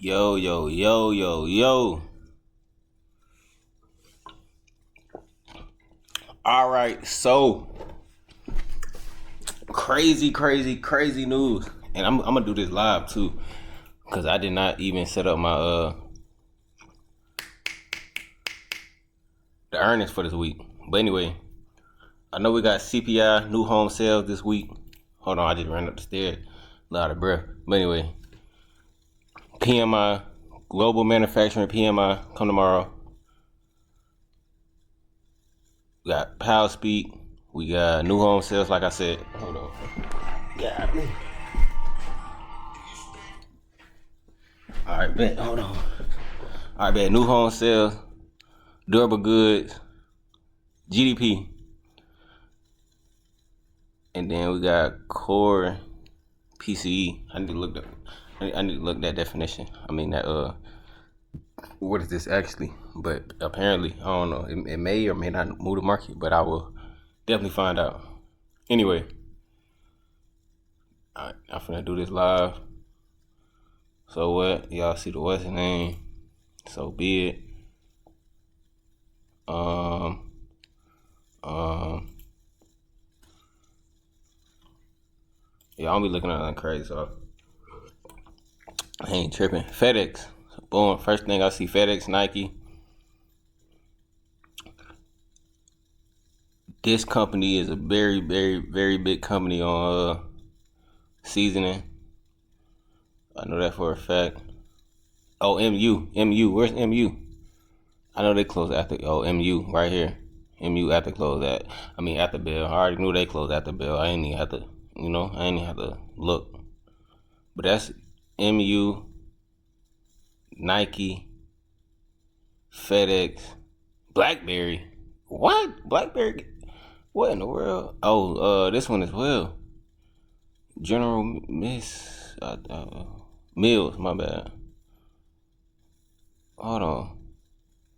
Yo, yo, yo, yo, yo. All right, so crazy news. And I'm gonna do this live too. Cause I did not even set up my the earnings for this week. But anyway, I know we got CPI, new home sales this week. Hold on, I just ran up the stairs. A lot of breath. But anyway, PMI, global manufacturing PMI, come tomorrow. We got Power Speak. We got new home sales, like I said. Hold on. Got me. All right, bet. Hold on. All right, bet. New home sales, durable goods, GDP, and then we got core PCE. I need to look that. I need to look that definition. I mean that. What is this actually? But apparently, I don't know. It may or may not move the market, but I will definitely find out. Anyway, I'm finna do this live. So what? Y'all see the what's the name? So be it. Yeah, I'll be looking at nothing crazy, so I ain't tripping. FedEx. So boom, first thing I see FedEx, Nike. This company is a very big company on seasoning. I know that for a fact. Oh, MU. Where's MU? I know they closed after. Oh, MU right here. MU after close at. I mean after bell. I already knew they closed after bell. I ain't even have to. I ain't even have to look. But that's MU, Nike, FedEx, BlackBerry. What? BlackBerry? What in the world? Oh, this one as well. General Mills. My bad. Hold on.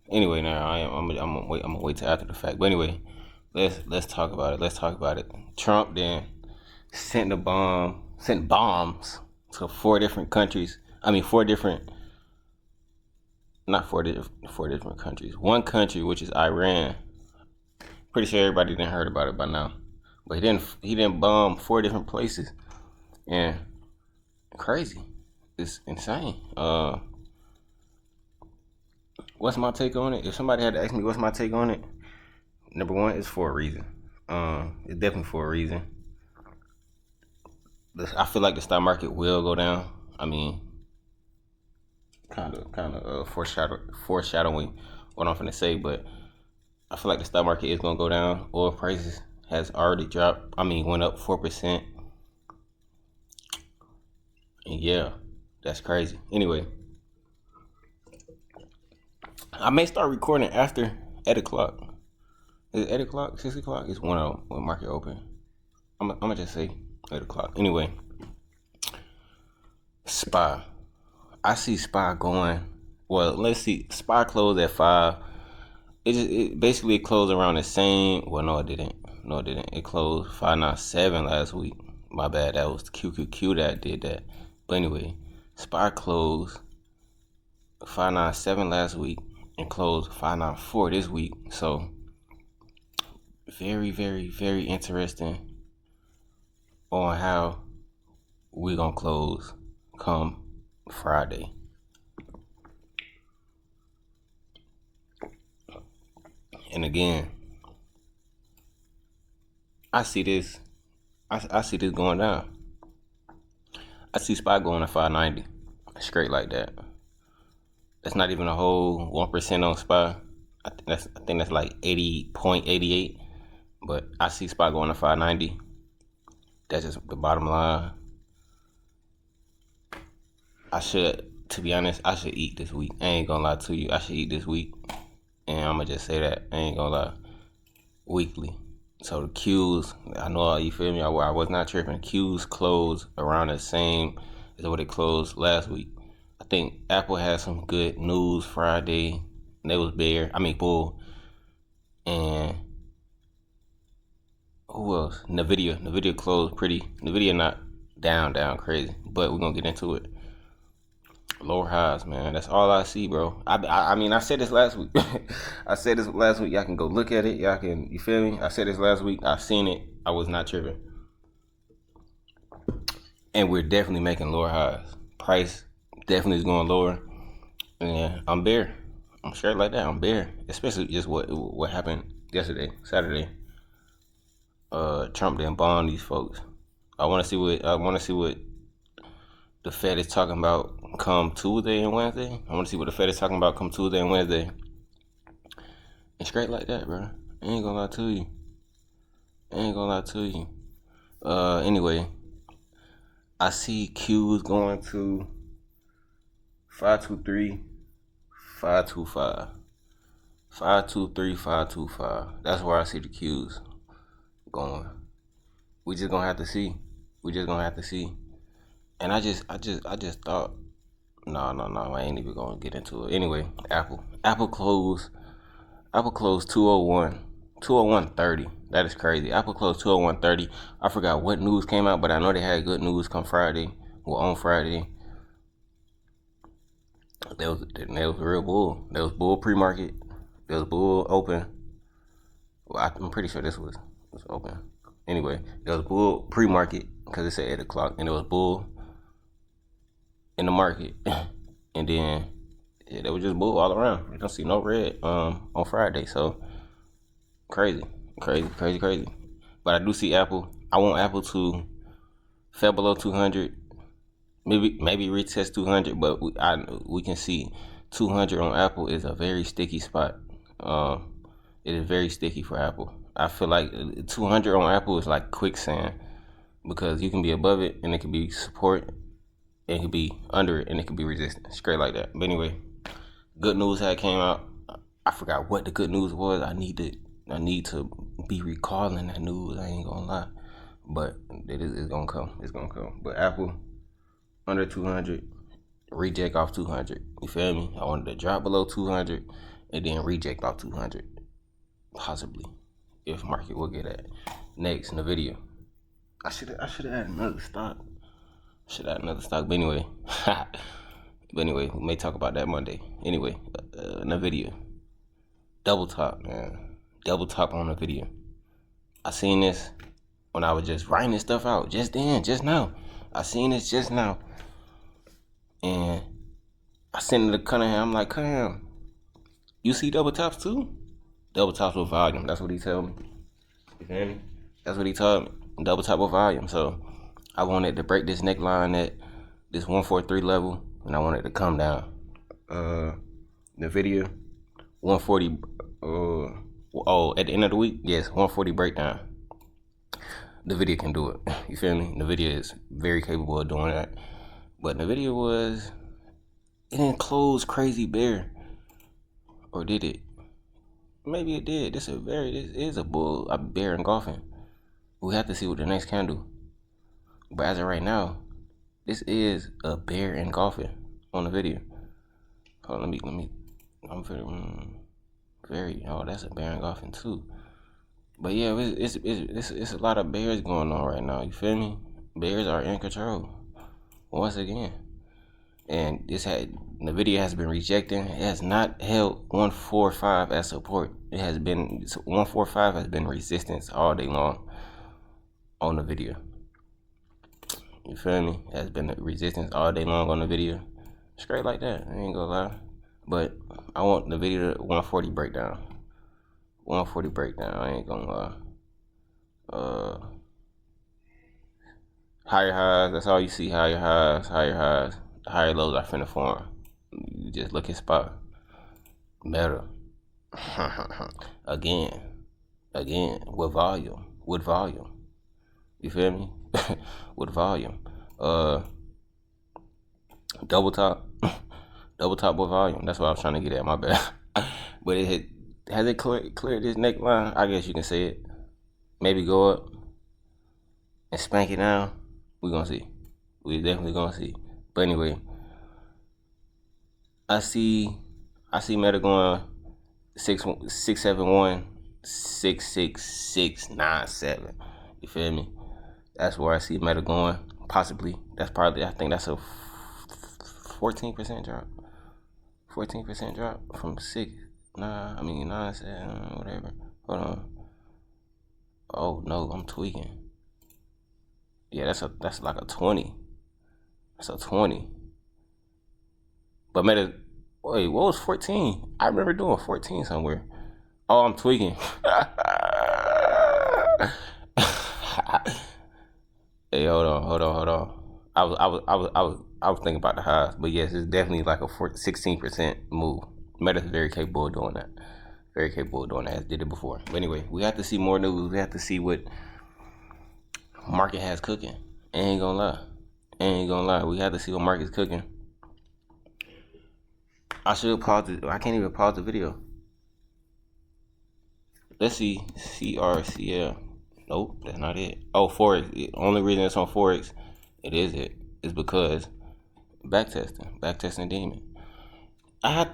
Anyway, now I'm gonna wait till after the fact. But anyway, let's talk about it. Let's talk about it. Trump then sent bombs to four different countries. I mean, not four different countries. One country, which is Iran. Pretty sure everybody didn't heard about it by now. But he didn't bomb four different places. And crazy. It's insane. What's my take on it? If somebody had to ask me what's my take on it, number one, it's for a reason. It's definitely for a reason. I feel like the stock market will go down. I mean, kind of foreshadowing what I'm finna say, but I feel like the stock market is gonna go down. Oil prices has already dropped. I mean, went up 4%. And yeah, that's crazy. Anyway, I may start recording after 8 o'clock. Is it 8 o'clock? 6 o'clock? It's 1 when market open. I'm gonna just say 8 o'clock. Anyway, SPY. I see SPY going. Well, let's see. SPY closed at 5. It basically closed around the same. Well, no, it didn't. It closed 597 last week. My bad. That was QQQ that did that. But anyway, SPY closed 597 last week and closed 594 this week. So very interesting on how we're gonna close come Friday. And again, I see this going down. I see SPY going to 590 straight like that. That's not even a whole 1% on SPY. I think that's like 80.88. But I see SPY going to 590. That's just the bottom line. To be honest, I should eat this week. I ain't gonna lie to you. I should eat this week. And I'm gonna just say that. I ain't gonna lie. Weekly. So the Qs, I know you feel me. I was not tripping. Qs closed around the same as what it closed last week. I think Apple had some good news Friday. And they was bull. And who else? Nvidia closed pretty. Nvidia not down crazy, but we're gonna get into it. Lower highs, man. That's all I see, bro. I mean, I said this last week. I said this last week. Y'all can go look at it. Y'all can, you feel me? I said this last week. I seen it. I was not tripping. And we're definitely making lower highs. Price definitely is going lower. And I'm bare. I'm straight like that. I'm bare. Especially just what happened yesterday, Saturday. Trump didn't bond these folks. I want to see what the Fed is talking about come Tuesday and Wednesday. I want to see what the Fed is talking about come Tuesday and Wednesday. And straight like that, bro. I ain't gonna lie to you. Anyway, I see Q's going to 523, 525. 523, 525. That's where I see the Q's going. We just gonna have to see. And I just thought, no, I ain't even gonna get into it. Anyway, Apple closed 201, 201.30. That is crazy. Apple closed 201.30. I forgot what news came out, but I know they had good news come Friday. Well, on Friday. There was a real bull. There was bull pre-market. There was bull open. Well, I'm pretty sure this was open. Anyway, there was bull pre-market because it said 8 o'clock, and there was bull in the market, and then there was just bull all around. You don't see no red on Friday, so crazy. But I do see Apple. I want Apple to fell below 200, maybe retest 200, but we can see 200 on Apple is a very sticky spot. It is very sticky for Apple. I feel like 200 on Apple is like quicksand because you can be above it and it can be support. It could be under it and it could be resistance, straight like that. But anyway, good news had came out. I forgot what the good news was. I need to be recalling that news. I ain't gonna lie, but it's gonna come. It's gonna come. But Apple under 200, reject off 200. You feel me? I wanted to drop below 200 and then reject off 200, possibly, if market will get at. Next in the video, I should have had another stock. But anyway, we may talk about that Monday. Anyway, in the video, double top, man. Double top on the video. I seen this when I was just writing this stuff out. Just now. I seen this just now. And I sent it to Cunningham. I'm like, Cunningham, you see double tops too? Double tops with volume. That's what he told me. You feel me? That's what he told me. Double top with volume. So I wanted to break this neckline at this 143 level, and I wanted to come down. The video, 140. At the end of the week, yes, 140 breakdown. The video can do it. You feel me? The video is very capable of doing that. But the video it didn't close crazy bear, or did it? Maybe it did. This is a bear engulfing. We have to see what the next candle. But as of right now, this is a bear engulfing on the video. Hold on, let me. I'm very. Oh, that's a bear engulfing too. But yeah, it's a lot of bears going on right now. You feel me? Bears are in control once again. And the video has been rejecting. It has not held 145 as support. 145 has been resistance all day long on the video. You feel me? It has been resistance all day long on the video. Straight like that. I ain't gonna lie. But I want the video to 140 breakdown. 140 breakdown. I ain't gonna lie. Higher highs. That's all you see. Higher highs. The higher lows are finna form. You just look at spot. Better. Again. With volume. You feel me? With volume. Double top with volume. That's what I was trying to get at. My bad. But has it cleared this neckline? I guess you can say it. Maybe go up and spank it down. We gonna see. We definitely gonna see. But anyway, I see Meta going 671, 66697. You feel me? That's where I see Meta going. Possibly. I think that's a 14% drop. 14% drop from 6. Nah, I mean 9, 7, whatever. Hold on. Oh no, I'm tweaking. Yeah, that's like a 20. That's a 20. But Meta, wait, what was 14? I remember doing 14 somewhere. Oh, I'm tweaking. Hey, hold on. I was thinking about the highs, but yes, it's definitely like a 16% move. Meta's very capable of doing that. Very capable of doing that. As did it before. But anyway, we have to see more news. We have to see what market has cooking. Ain't gonna lie. We have to see what market's cooking. I should pause it. I can't even pause the video. Let's see. CRCL. Nope, that's not it. Oh, Forex. The only reason it's on Forex, is because backtesting demon. I have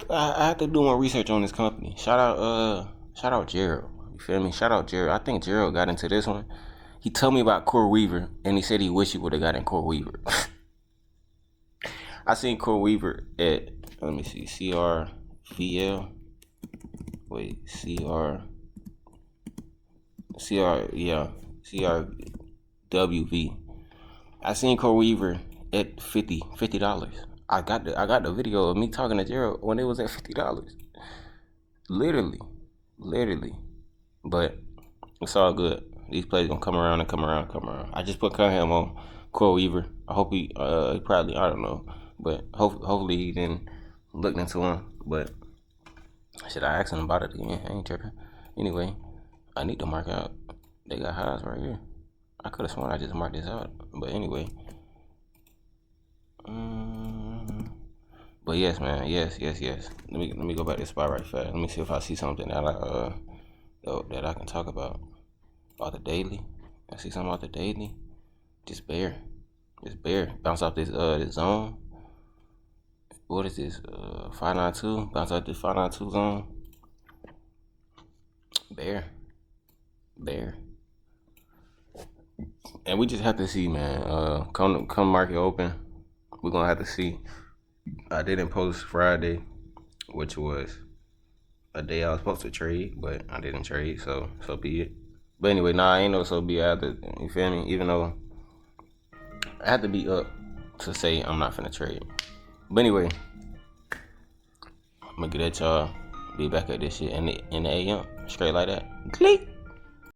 to do more research on this company. Shout out Gerald. You feel me? Shout out Gerald. I think Gerald got into this one. He told me about Core Weaver, and he said he wished he would have got in Core Weaver. I seen Core Weaver at, let me see, CRVL. Wait, CRWV. I seen Core Weaver at $50. I got the video of me talking to Gerald when it was at $50. Literally. But it's all good. These plays gonna come around. I just put him on Core Weaver. I hope he probably, I don't know, but hopefully he didn't look into him. But should I ask him about it again? I ain't tripping. Anyway, I need to mark out. They got highs right here. I could have sworn I just marked this out, but anyway. But yes, man. Yes. Let me go back to the spot right fast. Let me see if I see something that I can talk about the daily. I see something about the daily. Just bear. Bounce off this zone. What is this? 592. Bounce off this 592 zone. Bear. And we just have to see, man. Come market open, we're gonna have to see. I didn't post Friday, which was a day I was supposed to trade, but I didn't trade, so be it. But anyway, I ain't no so be it either. You feel me? Even though I had to be up to say I'm not finna trade. But anyway, I'm gonna get at y'all. Be back at this shit in the AM, straight like that. Click.